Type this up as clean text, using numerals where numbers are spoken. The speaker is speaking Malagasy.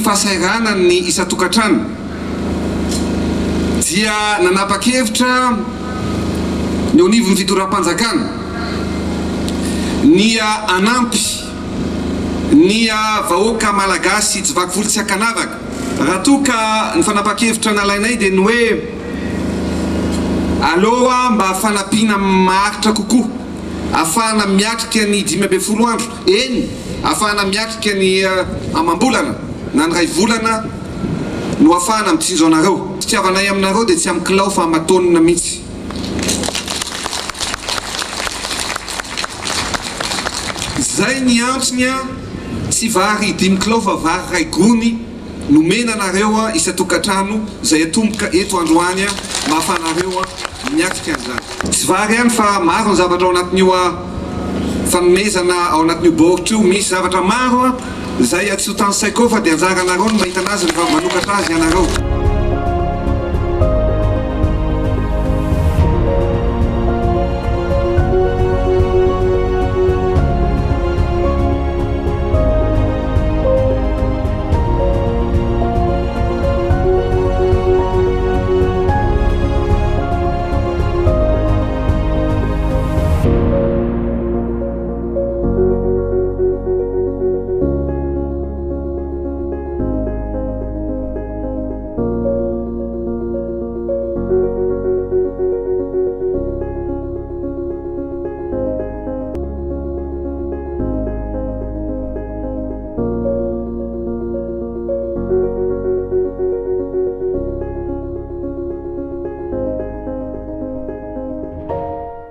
fahasairana ny isa-tokantrano dia nanapa-kevitra ny onivon'ny fitoram-panjakana ny anampy ny vahoaka malagasy tsy vaky tsy akanavaka raha toa ka ny fanapa-kevitra nalainay dia ny hoe aloha mba fanampiana maharitra kokoa afahana miatrika ny 5 andro eny afahana miatrika ny amam-bolana na ny ray volana no afahana mitsinjo anareo fitiavanay aminareo dia tsy amikilao fa amatonina mihitsy zay ny antsony tsy vary 5 kilao fa vary ray gony nomena anareo isa-tokantrano zay atomboka eto androany mba ahafahanareo miatrika an'izany tsy vary ihany fa maro ny zavatra ao anatin'io fanomezana ao anatin'io baoritra io misy zavatra maro zay tsy ho tany saiko fa dia anjara anareo no mahita anazy rehefa manokatra azy ianareo